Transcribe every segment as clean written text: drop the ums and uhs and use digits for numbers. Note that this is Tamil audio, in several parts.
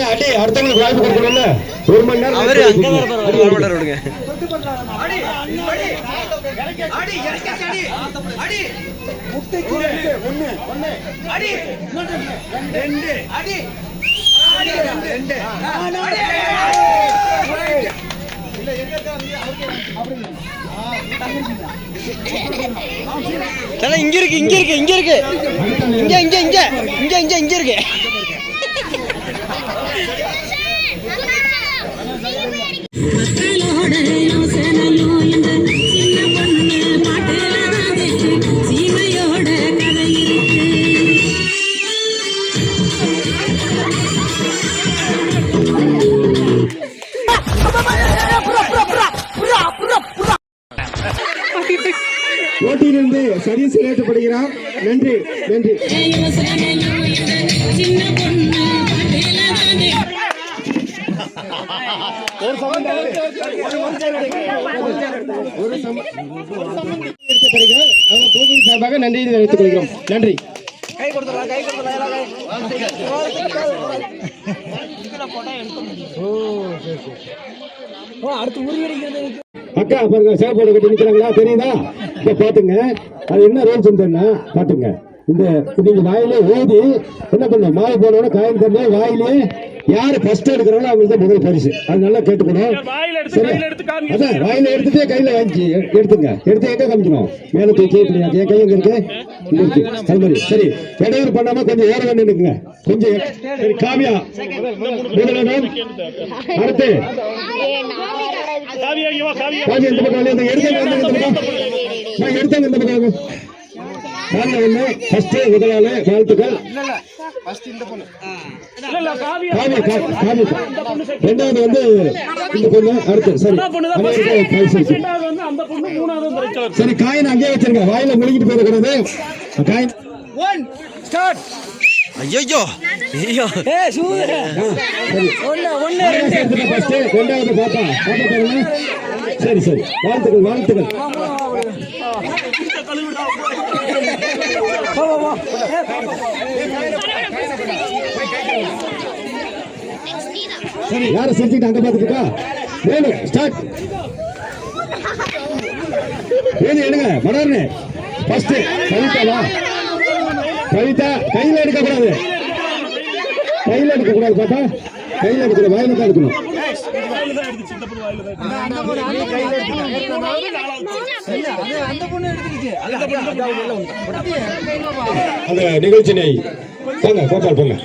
அடி அடுத்தவங்களுக்கு வாய்ப்பு கொடுக்கணும்ல. ஒரு மணி நேரம் இங்க இருக்கு இங்க இருக்கு இங்க இருக்கு இங்க இங்க இங்க இங்க இங்க இங்க இருக்கு. போட்டியிலிருந்து சதீஷ் ஏற்றப்படுகிறார். நன்றி நன்றி. சார்பாக நன்றி தெரிவித்துக் கொள்கிறோம். நன்றி. அக்கா பாருங்க, சாப்பாடு கட்டி நிக்கிறாங்களா தெரியுதா? இப்ப பாத்துங்க, அது என்ன ரூல்ஸ் பாத்துங்க. இந்த நீங்க வாயிலே ஊதி என்ன பண்ண மாலை போனோட காயின் தண்ணி வாயிலே யாரு ஃபர்ஸ்ட் எடுக்கிறாங்களோ அவங்களுக்கு தான் முதல் பரிசு. அது நல்லா கேட்டுக்கணும். அதான் வாயில எடுத்துட்டே கையில வாங்கி எடுத்துங்க. எடுத்து எங்க காமிக்கணும்? மேல தூக்கி என் கை எங்க இருக்கு? இங்க இருக்கு. அது மாதிரி சரி. இடையூறு பண்ணாம கொஞ்சம் ஏற வேண்டி இருக்குங்க. கொஞ்சம் சரி. காவியா முதலிடம். அடுத்து காவியா இந்த பக்கம் எடுத்தாங்க இந்த பக்கம் முதலாளி வாழ்த்துக்கள். ரெண்டாவது வந்து இந்த பொண்ணு. அடுத்து சரி காயின் அங்கே வச்சிருங்க. வாயில முழுகிட்டு போயிடக்கூடாது. காயின் ஐயோ ரெண்டாவது பாப்பா பாருங்க. சரி சரி வாழ்த்துக்கள் வாழ்த்துக்கள். சரி யார செஞ்சுட்டு அங்க பாத்துக்கா. வேணு ஸ்டார்ட். வேணு எடுங்க மடர்னு. ஃபர்ஸ்ட் கவிதாவா? கவிதா கையில எடுக்க கூடாது. கையில எடுக்க கூடாது பாப்பா. கையில எடுக்கணும். வாயில தான் எடுக்கணும். அந்த நிகழ்ச்சியை போங்க கோபால் போங்க.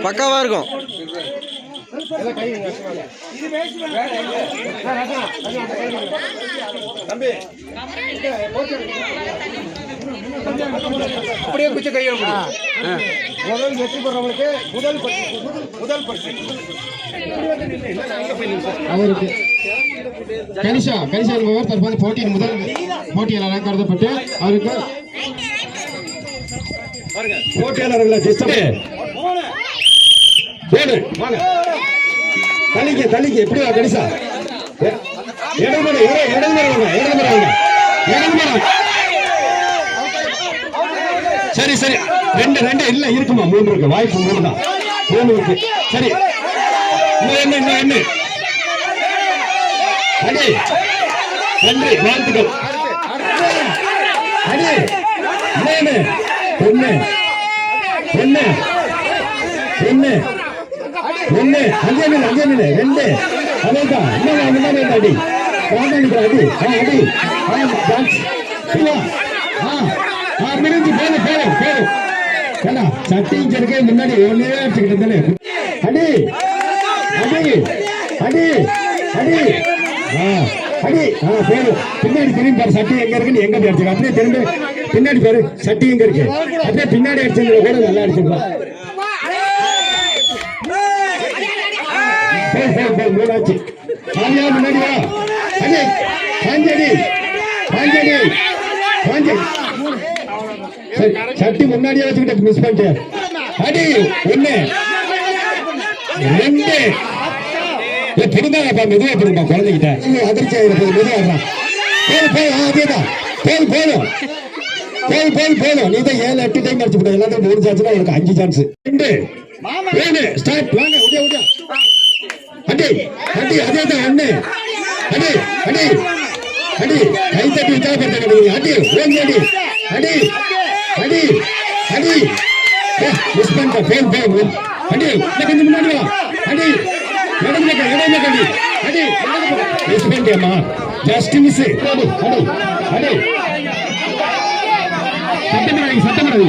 பக்காவா இருக்கும். அப்படியே குச்சி கையை முதல் வெற்றி பெறவங்களுக்கு முதல் பரிசு அவருக்கு கனிஷா என்பவர் தற்போது போட்டியின் முதல் போட்டியாளராக கருதப்பட்டு அவருக்கு போட்டியாளர்களை தள்ளிக்க எப்படியா கனிஷா சரி ரெண்டு ரெண்டு இல்ல இருக்குமா 3 இருக்கு வாய்ப்பு 3 தான் 3 இருக்கு சரி என்ன அடி நன்றி வாழ்த்துக்கள் அடி ஒண்ணு அஞ்சே நிலை 2 அதேதான் இன்னும் அடி அடி மினிஞ்சு போதும் சட்டிக்கு முன்னாடி ஒன்னே அடிச்சுக்கிட்டு அடி அடி அடி அடி அடி போதும் பின்னாடி திரும்பி பாரு சட்டி எங்க இருக்குன்னு எங்க அடிச்சு அப்படியே திரும்பி பின்னாடி பாரு சட்டி எங்க இருக்கு அப்படியே பின்னாடி அடிச்சது கூட நல்லா அடிச்சிருக்கலாம் மூணாச்சு முன்னாடி வா அடி பாஞ்சடி சரி சட்டி முன்னாடியே வச்சுக்கிட்ட மிஸ் பண்ணிட்டு அடி 1 2 பிடிந்தாப்பா மெதுவா பிடிப்பா குழந்தைகிட்ட அதிர்ச்சி ஆகிருப்பது மெதுவா போதும் நீ தான் 7 8 டைம் அடிச்சு விட எல்லாத்தையும் 3 சான்ஸ்னா உனக்கு 5 சான்ஸ் 2 ஸ்டார்ட் வாங்க உடைய அடி அதேதான் 1 அடி கை தட்டி உற்சாகப்படுத்த அடி ஓங்கி அடி மிஸ் பண்ணிட்ட போன் அடி கொஞ்சம் முன்னாடி வா அடி இடமே அடி மிஸ் பண்ணிட்டேம்மா ஜஸ்ட் மிஸ் அடி சட்டமராது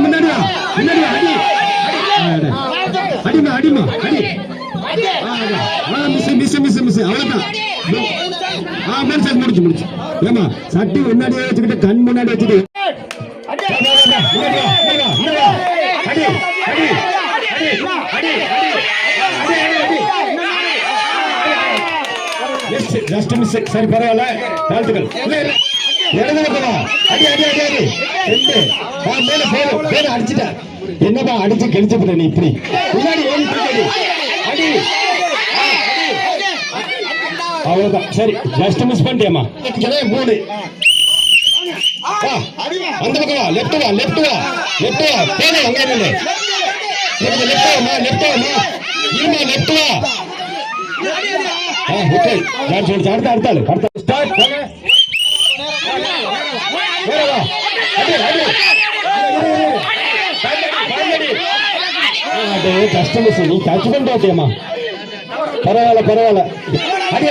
முன்னாடி வா அடிமா மிஸ் அவ்வளவுதான் முடிச்சு ஏமா சட்டி முன்னாடியே வச்சுக்கிட்டு கண் முன்னாடி வச்சுட்டு சரி பரவாயில்ல வாழ்த்துக்கள் அடிச்சுட்ட என்னப்பா அடிச்சு கழிச்சப்பட நீ இப்படி முன்னாடி அடி அவ்வளவுதான் சரி ஜஸ்ட் மிஸ் பண்ணிட்டியம்மா 3 அந்த பக்கம் வா லெஃப்ட் வா போதும் அங்கே நில்லு லெஃப்ட் வா அடுத்த ஸ்டார்ட் கஸ்டமர்ஸ் நீ டச் பண்ணிட்டியம்மா பரவாயில்ல அடி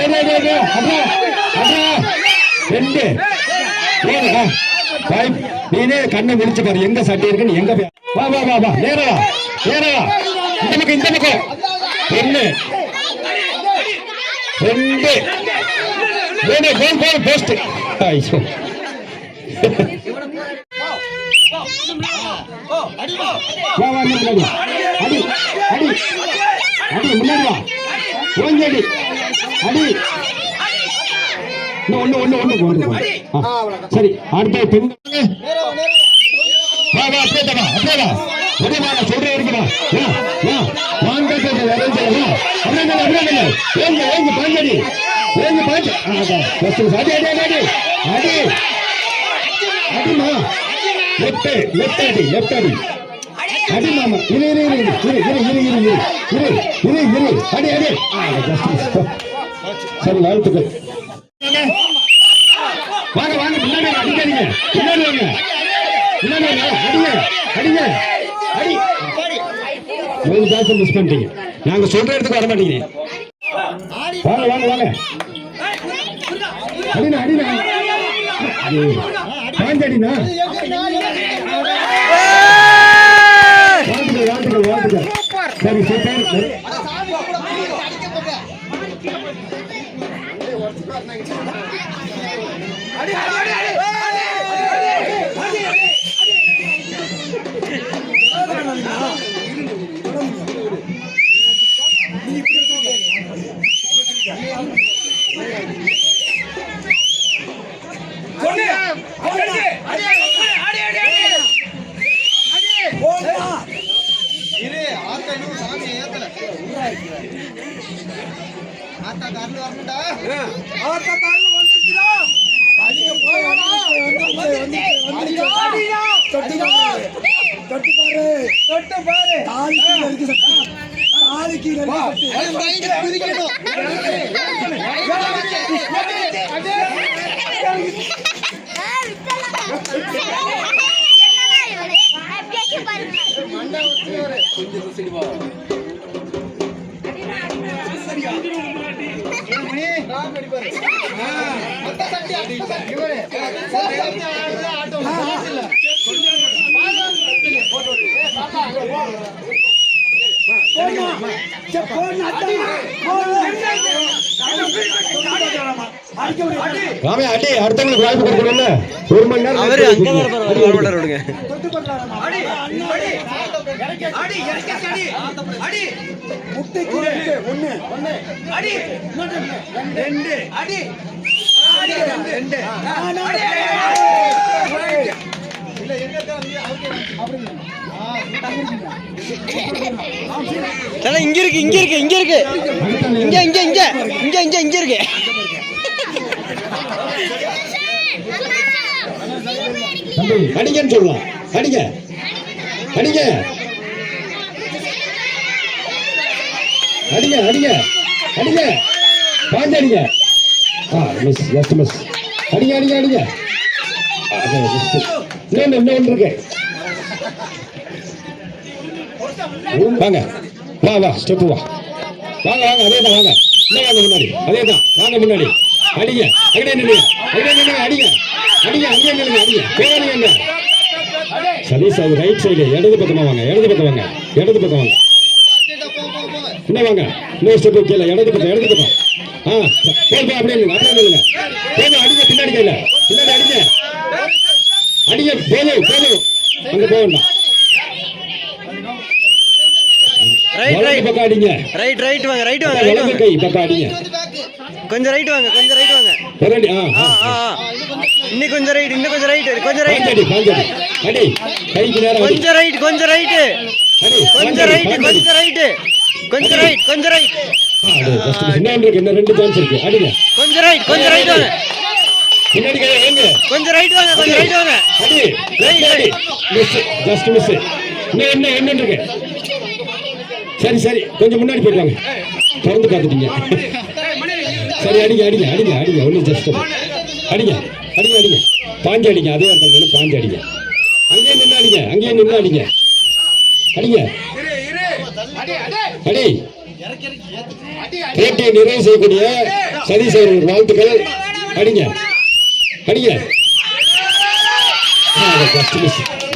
2 நீனே கண்ணை முடிச்சு பாரு எங்க சட்டி இருக்குன்னு எங்க வா நேரா இந்த பக்கம் 1 2 போஸ்ட் அடி முன்னாடி வா ஓங்கடி அடி ஒண்ணு சரி அடுத்த பெண் சொல்றேன் இருக்குமா அடிமா லெஃப்ட் அடி அடி மாமா இரு அடி சரி வாழ்த்துக்கள் வாங்க முன்னாடி அடிக்காதீங்க முன்னாடி அடிங்க மிஸ் பண்ணிட்டீங்க நாங்க சொல்ற இடத்துக்கு வர மாட்டீங்க வாங்க அடினா பாஞ்சடினா வாழ்த்துக்கள் சரி சூப்பர் ஆத்தா கார்ல வந்துருச்சுடா. தொட்டு பாரு. குதிக்கணும். ராமே அடி அடுத்தவங்களுக்கு வாய்ப்பு கொடுக்கணும்ல. ஒரு மணி நேரம் அவரு அங்க வர போறாரு விடுங்க. இங்க இருக்கு இங்க இருக்கு இங்க இருக்கு இங்க இங்க இங்க இங்க இங்க இங்க இருக்கு. தம்பி அடிங்கன்னு சொல்லலாம். அடிங்க அடிங்க அடிங்க அடிங்க அடிங்க பாஞ்சு அடிங்க. Miss just miss. அடிங்க அடிங்க அடிங்க. இன்னொன்று இருக்கு. வாங்க வா வா ஸ்டெப்பு வா. வாங்க வாங்க அதே தான் வாங்க. இன்னும் வாங்க முன்னாடி. அதே தான் வாங்க முன்னாடி. அடிங்க அங்கே நில்லுங்க. அங்கே நில்லுங்க. அடிங்க அடிங்க அங்கே நில்லுங்க. அடிங்க போகாதீங்க. சதீஷ் அது ரைட் சைடு இடது பக்கமா வாங்க. இடது பக்கம் வாங்க. இடது பக்கம் வாங்க. இன்னும் வாங்க. இன்னொரு ஸ்டெப்பு கீழே இடது பக்கம் இடது பக்கம். போய் அப்படியே நில்லுங்க. அப்படியே நில்லுங்க. போங்க அடிங்க. பின்னாடி கையில பின்னாடி அடிங்க. அடிங்க போதும் போதும். அங்க போக வேண்டாம். ரைட் ரைட் பக்கம் அடிங்க. ரைட் ரைட் வாங்க. ரைட் வாங்க. ரைட் வாங்க. கை பக்கம் அடிங்க. கொஞ்சம் ரைட் வாங்க. கொஞ்சம் ரைட் வாங்க. ரெடி. இன்னும் கொஞ்சம் ரைட். இன்னும் கொஞ்சம் ரைட். கொஞ்சம் ரைட். அடி பாஞ்சு அடி. கைக்கு நேரா கொஞ்சம் ரைட். கொஞ்சம் ரைட். கொஞ்சம் ரைட். கொஞ்சம் ரைட். கொஞ்சம் ரைட். கொஞ்சம் ரைட். இன்னும் இருக்கு. இன்னும் ரெண்டு சான்ஸ் இருக்கு. அடிங்க. கொஞ்சம் ரைட். கொஞ்சம் ரைட் வாங்க. பின்னாடி கை வாங்க. கொஞ்சம் ரைட் வாங்க. கொஞ்சம் ரைட் வாங்க. அடி ரைட் அடி. Miss just miss. இன்னும் என்ன இருக்கு. சரி சரி கொஞ்சம் முன்னாடி போயிட்டு வாங்க. திறந்து பார்த்துட்டீங்க. சரி அடிங்க அடிங்க அடிங்க அடிங்க. ஒன்றும் ஜஸ்ட் அடிங்க அடிங்க அடிங்க. பாஞ்சு அடிங்க. அதே இடத்துல பாஞ்சு அடிங்க. அங்கேயே நின்று அடிங்க. அங்கேயே நின்று அடிங்க. அடிங்க அடி. போட்டியை நிறைவு செய்யக்கூடிய சதீஷ் அவர்கள் வாழ்த்துக்கள். அடிங்க அடிங்க.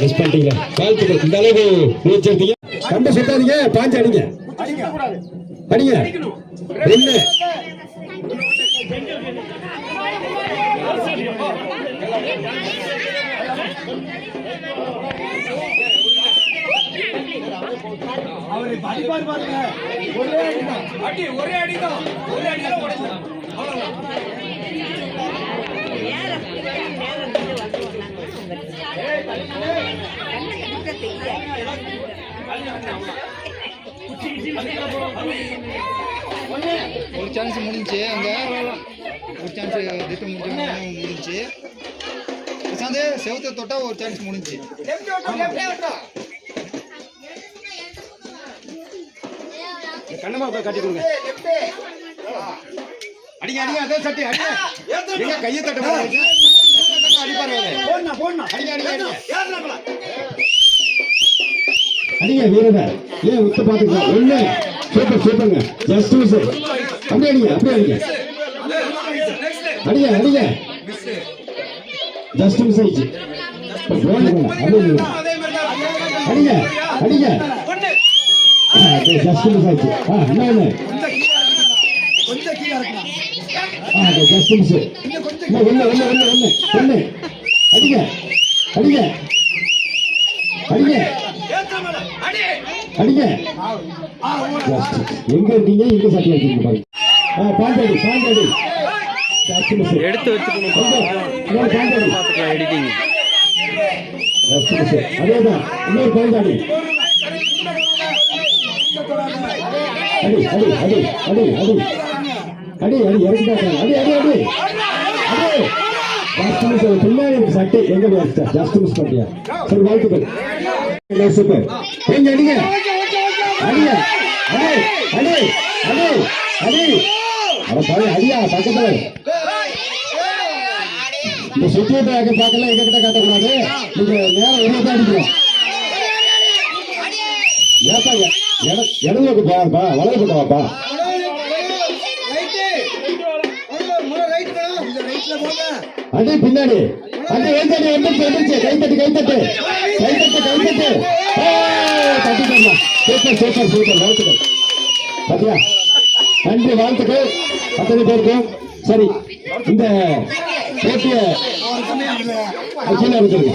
மிஸ் பண்ணிட்டீங்க. வாழ்த்துக்கள். இந்த அளவு முயற்சி எடுத்தீங்க. கம்ப சுத்தாதீங்க. பாஞ்சு அடிங்க. அடிங்க. ரெண்டு ஒரே அடிதான். ஒரு சான்ஸ் முடிஞ்சு அங்க ஒரு சான்ஸ் திட்டு முடிஞ்சு பிரசாந்த் செவத்தை தொட்டா ஒரு சான்ஸ் முடிஞ்சு. கண்ணமா காட்டி கொடுங்க. அடிங்க அடிங்க. அதே சட்டி அடிங்க. எங்க கையை தட்ட போறீங்க. அடிப்பாரு. போடணும் அடிங்க அடிங்க அடிங்க. அடிங்க வீரரா. ஏன் உத்து பாத்துக்கலாம். ஒண்ணு சூப்பர் சூப்பர்ங்க. Just miss. அப்படியே அடிங்க அப்படியே அடிங்க. அடிங்க அடிங்க. ஜஸ்ட் மிஸ் ஆயிடுச்சு. அடிங்க அடிங்க. ஜஸ்ட் மிஸ் ஆயிடுச்சு. இன்னொன்னு ஜஸ்ட் மிஸ். ஒண்ணு ஒண்ணு ஒண்ணு ஒண்ணு ஒண்ணு. அடிங்க அடிங்க அடிங்க அடிங்க. எங்க இருக்கீங்க. எங்க சாட்டி இருக்கீங்க பாருங்க. பாஞ்சடி பாஞ்சடி. எடுத்து வச்சுக்கணும். பார்த்துக்கலாம் எடிட்டிங். அதேதான். இன்னொரு பாஞ்சாடி. அடி அடி அடி அடி அடி அடி அடி இறங்கிட்டாங்க. அடி அடி அடி அடி. Just miss. பின்னாடி சட்டை எங்க ஜஸ்ட் மிஸ் பண்ணியா. சரி வாழ்த்துக்கள். சூப்பர். நீங்க அடிங்க. அடிங்க. அடி அடி அடி அடி. அட பாரு அடியா பக்கத்துல. இந்த சுத்தியத்தை பார்க்கல எங்க கிட்ட காட்டக்கூடாது. நீங்க நேரம் வெளியே தான் அடிக்கணும். ஏப்பாங்க இடதுக்கு பாப்பா வலது பக்கம் வாப்பா. அடி பின்னாடி அடி எழுந்தாடி வந்துருச்சு வந்துருச்சு. கைத்தட்டு கைத்தட்டு கைத்தட்டு கைத்தட்டு. தட்டிக்கலாம். Super super super. வாழ்த்துக்கள் பாத்தியா. நன்றி வாழ்த்துக்கள் அத்தனை பேருக்கும். சரி இந்த போட்டிய கீழே இருக்கிறது.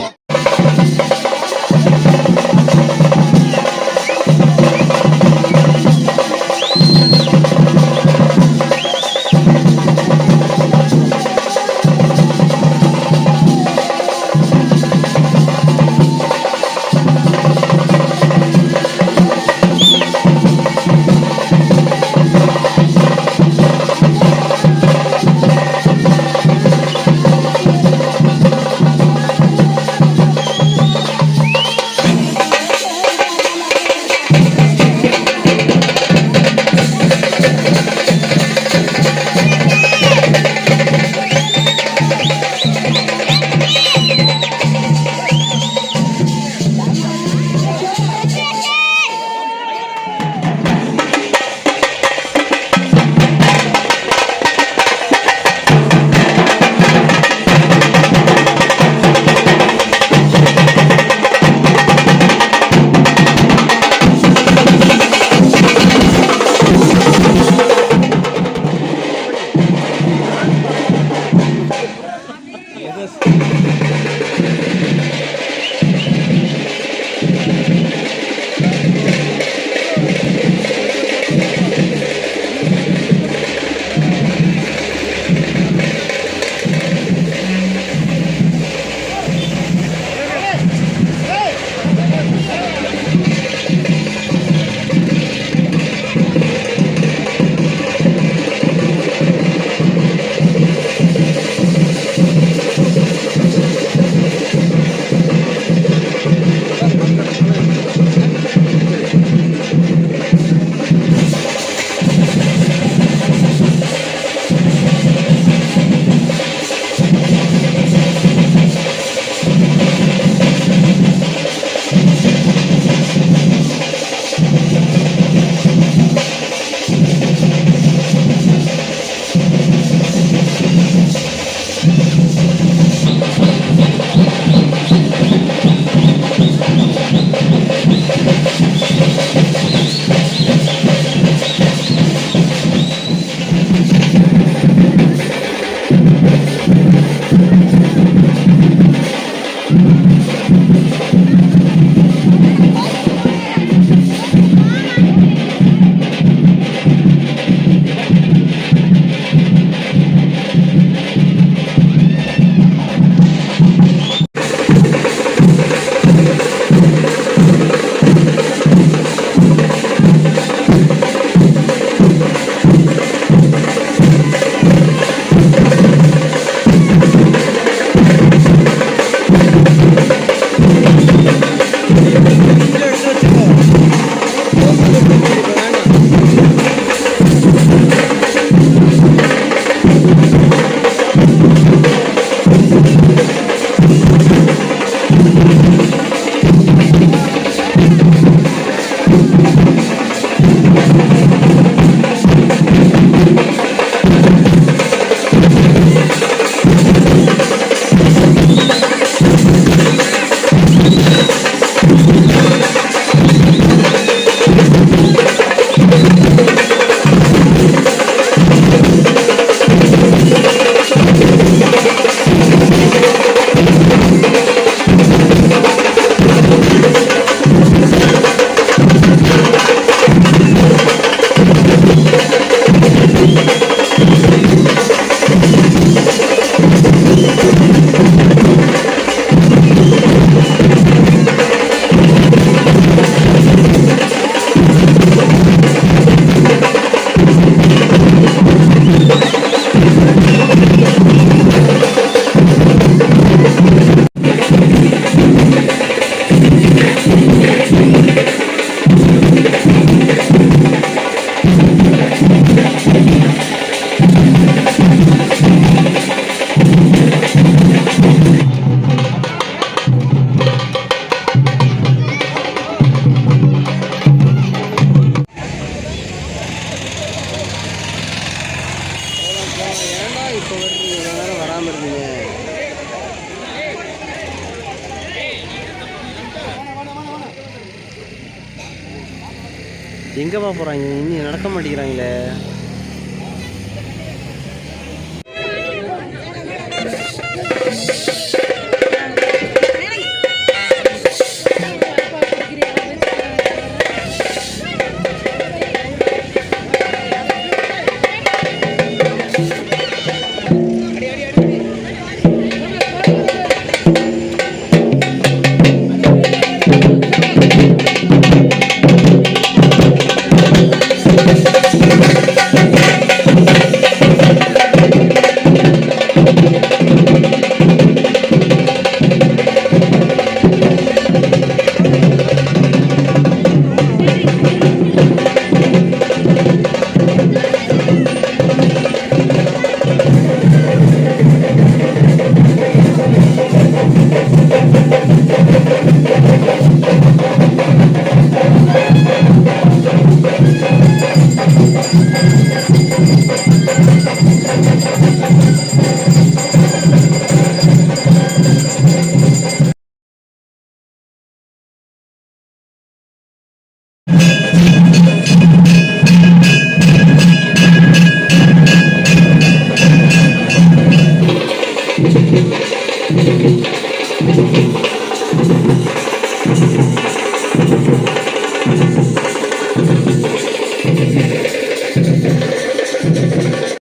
எங்கேப்பா போகிறாங்க? இன்னும் நடக்க மாட்டேங்கிறாங்களே.